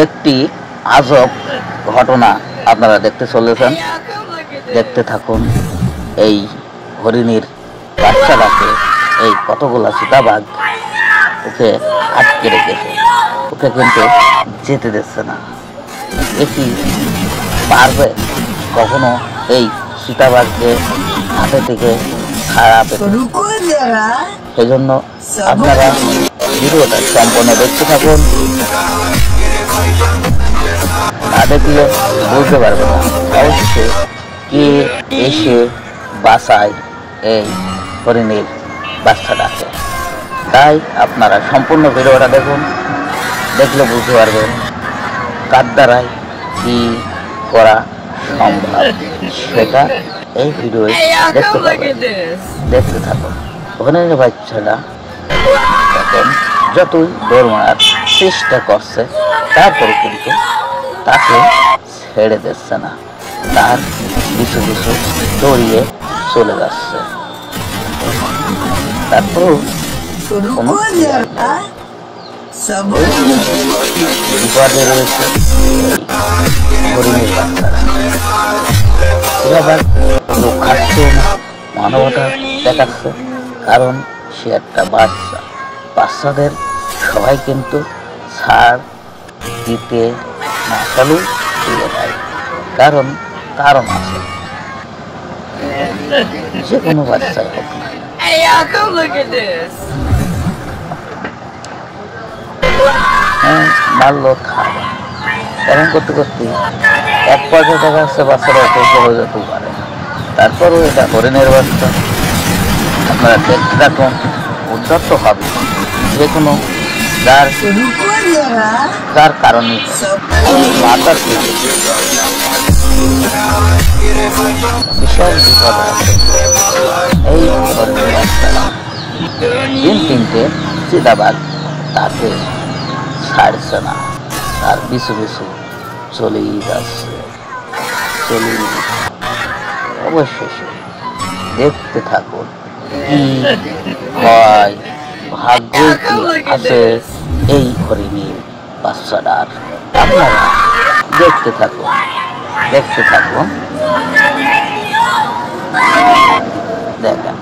একটি আজব ঘটনা আপনারা দেখতে চলেছেন। দেখতে থাকুন। এই হরিণীর বাচ্চাটাকে এই কতগুলা চিতাবাঘ ওকে আটকে রেখেছে, ওকে কিন্তু যেতে দিচ্ছে না। এটি পারবে কখনো এই চিতাবাঘকে হাতে থেকে ছাড়া পেতে? সেই জন্য আপনারা ভিডিওটা সম্পূর্ণ দেখতে থাকুন। না দেখলে বুঝতে পারবেন না অবশ্যই কে এসে বাসায় এই হরিণীর বাচ্চাটাকে। তাই আপনারা সম্পূর্ণ ভিডিওটা দেখুন, দেখলে বুঝতে পারবেন কার দ্বারাই কি করা সম্ভব সেটা এই ভিডিও দেখতে পাবেন। দেখতে থাকুন। হরিণীর বাচ্চাটা এখন যতই দৌড় মারার চেষ্টা করছে তারপরে কিন্তু তাকে ছেড়ে দিচ্ছে না, তার কিছু কিছু দৌড়িয়ে চলে যাচ্ছে। তারপরেও কোনো বিপদে রয়েছে হরিণীর বাচ্চারা। লোক খাচ্ছে না, মানবতা দেখাচ্ছে, কারণ সে একটা বাচ্চা। বাচ্চাদের সবাই কিন্তু ছাড় দিতে না চালু দিয়ে দেয়, কারণ আছে যে কোনো বাচ্চাই হোক না। হ্যাঁ, মারলো খাবে এরকম করতে করতে এক পর্যায়ে দেখা যাচ্ছে বাচ্চারা অসুস্থ হয়ে যেতেও পারে। তারপরও এটা হরিণের বাচ্চা। আপনারা দেখতে থাকুন, উদ্যত হবে যে কোনো যার কারণে মাথার বিশাল বিপদ আছে এই হরিণের বাচ্চারা। তিনটে চিতাবাঘ তাকে ছাড়ছে না, তার পিছু পিছু চলেই যাচ্ছে। অবশেষে দেখতে থাকুন কি হয়, ভাগ্য কি আছে এই হরিণীর বাচ্চাটার। আপনারা দেখতে থাকুন। দেখেন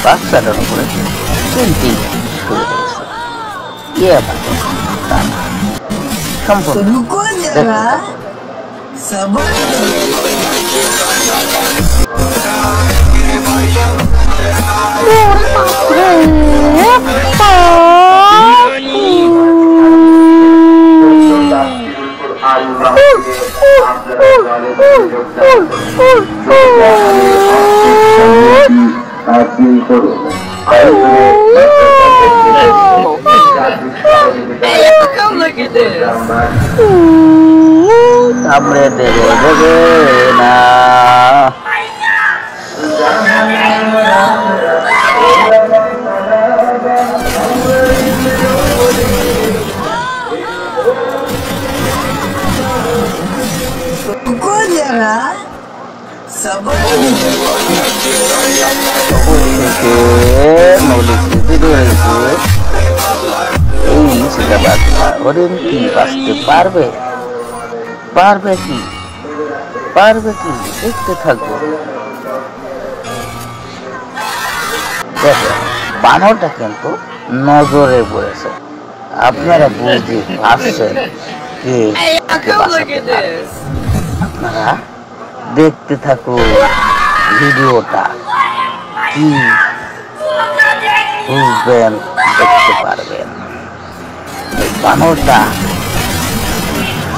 বাচ্চাটার উপরে চিনতে শুরু হয়েছে। কে আবার সম্পূর্ণ আমরা দেবে না। হরিণ কি বাঁচতে পারবে কি দেখতে থাকবো। দেখেন বানরটা কিন্তু নজরে পড়েছে। আপনারা বুঝতে পারছেন কে আপনারা দেখতে থাকুন ভিডিওটা, কি বুঝবেন, দেখতে পারবেন। বানরটা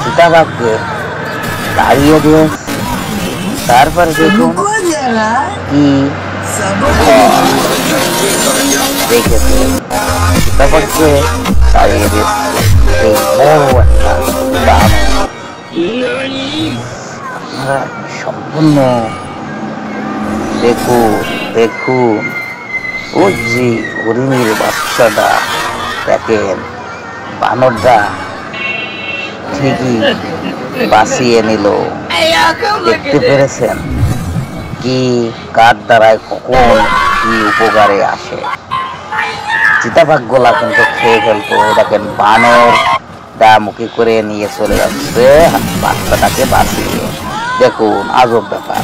চিতাবাঘকে দাঁড়িয়ে দিয়ে তারপরে দেখুন কি দেখেছে। চিতাবাঘকে দাঁড়িয়ে দিচ্ছে এই বড় একটা বানর। আপনারা সম্পূর্ণ দেখুন ওই যে হরিণীর বাচ্চাটা দেখেন, বানরটা ঠিকই বাঁচিয়ে নিল। দেখতে পেরেছেন কি কার দ্বারায় কখন কি উপকারে আসে। চিতাবাঘ গোলা কিন্তু খেয়ে ফেলতো। দেখেন বানর দামুখী করে নিয়ে চলে যাচ্ছে বাচ্চাটাকে বাঁচিয়ে। দেখুন আজব ব্যাপার।